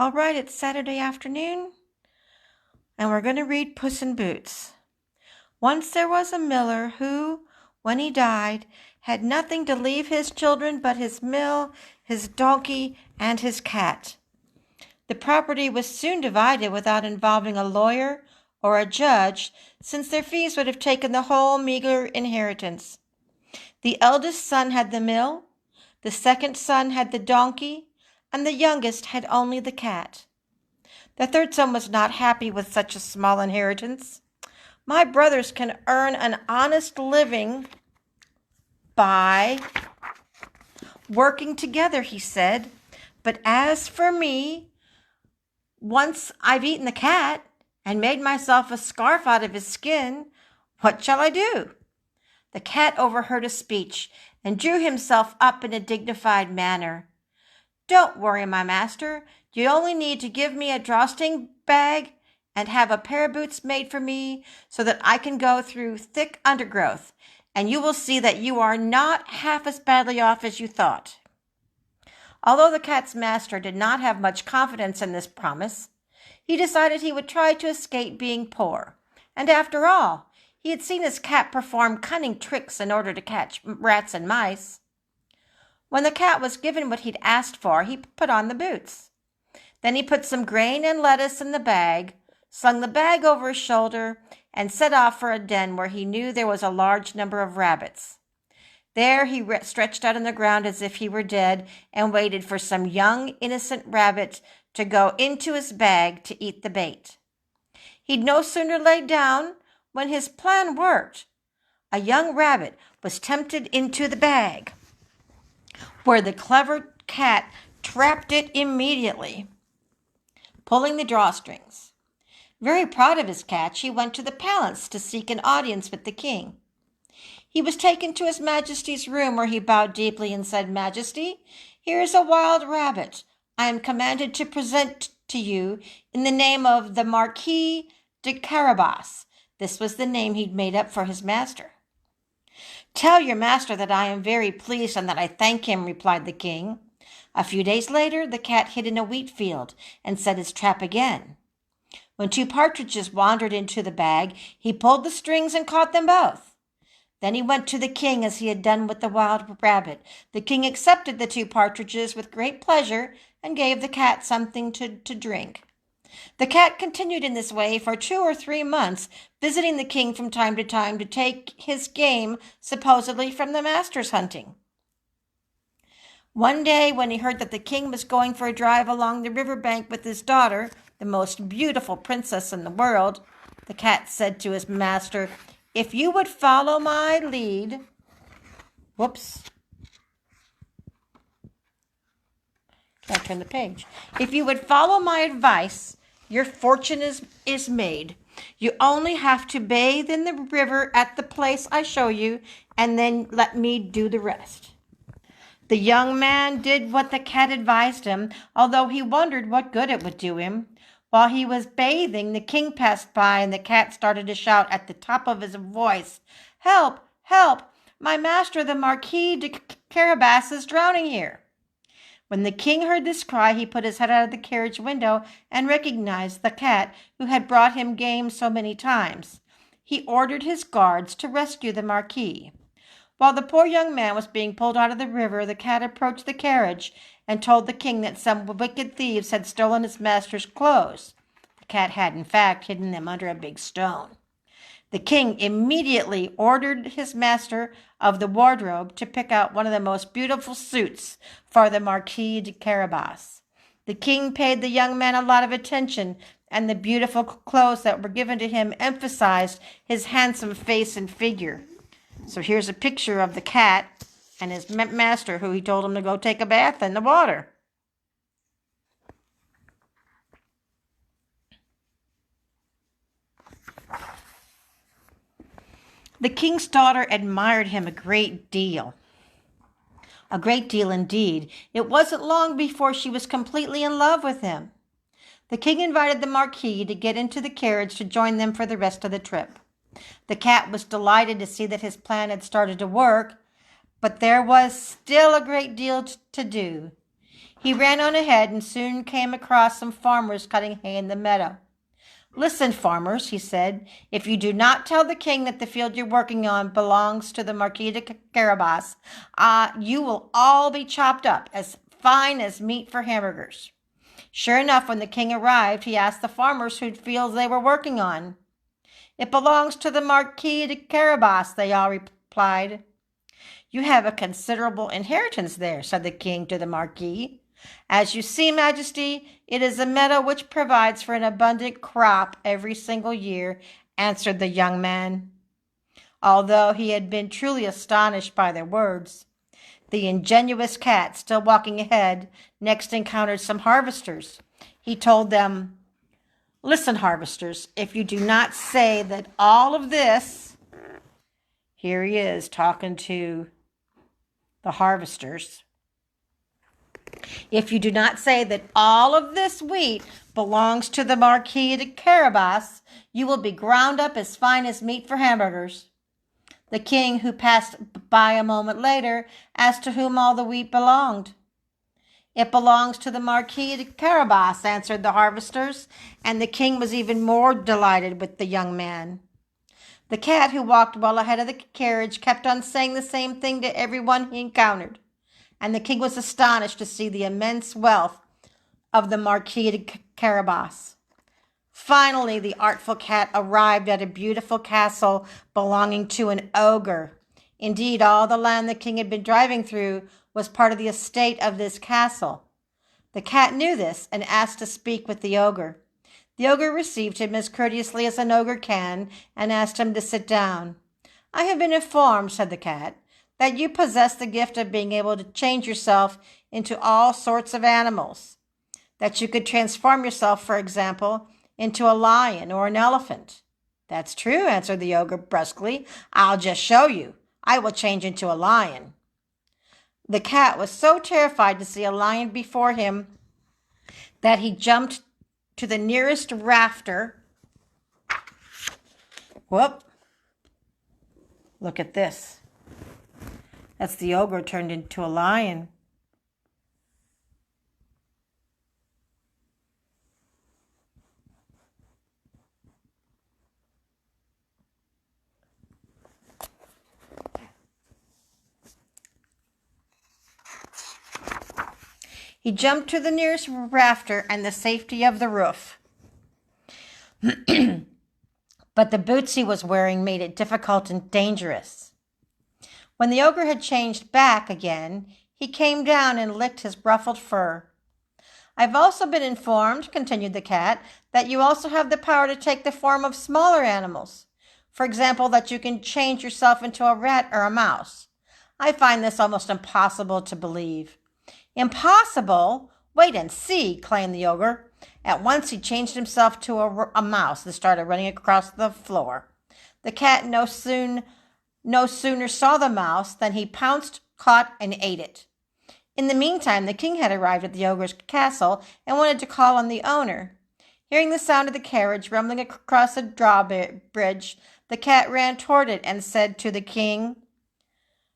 All right, it's Saturday afternoon, and we're going to read Puss in Boots. Once there was a miller who, when he died, had nothing to leave his children but his mill, his donkey, and his cat. The property was soon divided without involving a lawyer or a judge, since their fees would have taken the whole meager inheritance. The eldest son had the mill, the second son had the donkey, and the youngest had only the cat. The third son was not happy with such a small inheritance. My brothers can earn an honest living by working together, he said. But as for me, once I've eaten the cat and made myself a scarf out of his skin, what shall I do? The cat overheard his speech and drew himself up in a dignified manner. Don't worry, my master. You only need to give me a drawstring bag and have a pair of boots made for me so that I can go through thick undergrowth, and you will see that you are not half as badly off as you thought. Although the cat's master did not have much confidence in this promise, he decided he would try to escape being poor. And after all, he had seen his cat perform cunning tricks in order to catch rats and mice. When the cat was given what he'd asked for, he put on the boots. Then he put some grain and lettuce in the bag, slung the bag over his shoulder, and set off for a den where he knew there was a large number of rabbits. There he stretched out on the ground as if he were dead and waited for some young, innocent rabbit to go into his bag to eat the bait. He'd no sooner laid down when his plan worked. A young rabbit was tempted into the bag, where the clever cat trapped it immediately, pulling the drawstrings. Very proud of his catch, he went to the palace to seek an audience with the king. He was taken to his majesty's room, where he bowed deeply and said, "Majesty, here is a wild rabbit I am commanded to present to you in the name of the Marquis de Carabas." This was the name he'd made up for his master. "Tell your master that I am very pleased and that I thank him," replied the king. A few days later, the cat hid in a wheat field and set his trap again. When two partridges wandered into the bag, he pulled the strings and caught them both. Then he went to the king as he had done with the wild rabbit. The king accepted the two partridges with great pleasure and gave the cat something to drink. The cat continued in this way for 2 or 3 months, visiting the king from time to time to take his game, supposedly from the master's hunting. One day, when he heard that the king was going for a drive along the river bank with his daughter, the most beautiful princess in the world, the cat said to his master, "If you would follow my lead..." Can't turn the page. "If you would follow my advice, your fortune is made. You only have to bathe in the river at the place I show you, and then let me do the rest." The young man did what the cat advised him, although he wondered what good it would do him. While he was bathing, the king passed by, and the cat started to shout at the top of his voice, "Help! Help! My master, the Marquis de Carabas, is drowning here." When the king heard this cry, he put his head out of the carriage window and recognized the cat who had brought him game so many times. He ordered his guards to rescue the Marquis. While the poor young man was being pulled out of the river, the cat approached the carriage and told the king that some wicked thieves had stolen his master's clothes. The cat had, in fact, hidden them under a big stone. The king immediately ordered his master of the wardrobe to pick out one of the most beautiful suits for the Marquis de Carabas. The king paid the young man a lot of attention, and the beautiful clothes that were given to him emphasized his handsome face and figure. So here's a picture of the cat and his master, who he told him to go take a bath in the water. The king's daughter admired him a great deal. A great deal indeed. It wasn't long before she was completely in love with him. The king invited the Marquis to get into the carriage to join them for the rest of the trip. The cat was delighted to see that his plan had started to work, but there was still a great deal to do. He ran on ahead and soon came across some farmers cutting hay in the meadow. "Listen, farmers," he said, "if you do not tell the king that the field you're working on belongs to the Marquis de Carabas, you will all be chopped up as fine as meat for hamburgers." Sure enough, when the king arrived, he asked the farmers whose fields they were working on. "It belongs to the Marquis de Carabas," they all replied. "You have a considerable inheritance there," said the king to the Marquis. "As you see, Majesty, it is a meadow which provides for an abundant crop every single year," answered the young man. Although he had been truly astonished by their words, the ingenuous cat, still walking ahead, next encountered some harvesters. He told them, "Listen, harvesters, if you do not say that all of this," here he is talking to the harvesters, "if you do not say that all of this wheat belongs to the Marquis de Carabas, you will be ground up as fine as meat for hamburgers." The king, who passed by a moment later, asked to whom all the wheat belonged. "It belongs to the Marquis de Carabas," answered the harvesters, and the king was even more delighted with the young man. The cat, who walked well ahead of the carriage, kept on saying the same thing to everyone he encountered, and the king was astonished to see the immense wealth of the Marquis de Carabas. Finally, the artful cat arrived at a beautiful castle belonging to an ogre. Indeed, all the land the king had been driving through was part of the estate of this castle. The cat knew this and asked to speak with the ogre. The ogre received him as courteously as an ogre can and asked him to sit down. "I have been informed," said the cat, "that you possess the gift of being able to change yourself into all sorts of animals. That you could transform yourself, for example, into a lion or an elephant." "That's true," answered the ogre brusquely. "I'll just show you. I will change into a lion." The cat was so terrified to see a lion before him that he jumped to the nearest rafter. Whoop! Look at this. That's the ogre turned into a lion. He jumped to the nearest rafter and the safety of the roof. But the boots he was wearing made it difficult and dangerous. When the ogre had changed back again, he came down and licked his ruffled fur. "I've also been informed," continued the cat, "that you also have the power to take the form of smaller animals. For example, that you can change yourself into a rat or a mouse. I find this almost impossible to believe." "Impossible? Wait and see," claimed the ogre. At once he changed himself to a mouse and started running across the floor. The cat no sooner saw the mouse than he pounced, caught, and ate it. In the meantime, the king had arrived at the ogre's castle and wanted to call on the owner. Hearing the sound of the carriage rumbling across the drawbridge, the cat ran toward it and said to the king,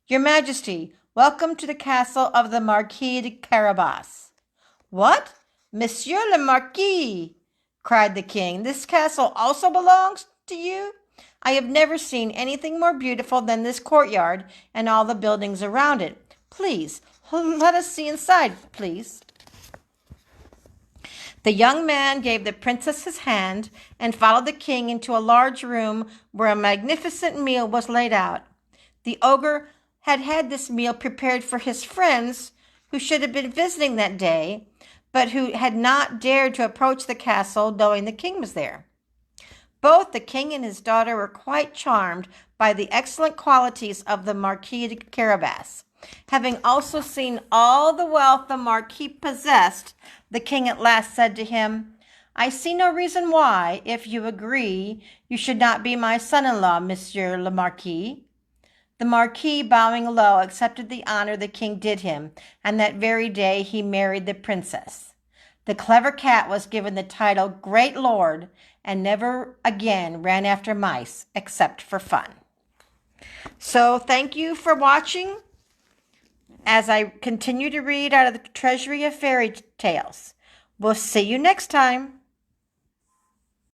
"Your Majesty, welcome to the castle of the Marquis de Carabas." "What? Monsieur le Marquis!" cried the king. "This castle also belongs to you? I have never seen anything more beautiful than this courtyard and all the buildings around it. Please, let us see inside, please." The young man gave the princess his hand and followed the king into a large room where a magnificent meal was laid out. The ogre had had this meal prepared for his friends who should have been visiting that day, but who had not dared to approach the castle knowing the king was there. Both the king and his daughter were quite charmed by the excellent qualities of the Marquis de Carabas. Having also seen all the wealth the Marquis possessed, the king at last said to him, "I see no reason why, if you agree, you should not be my son-in-law, Monsieur le Marquis." The Marquis, bowing low, accepted the honor the king did him, and that very day he married the princess. The clever cat was given the title Great Lord and never again ran after mice except for fun. So thank you for watching. as I continue to read out of the Treasury of Fairy Tales. We'll see you next time.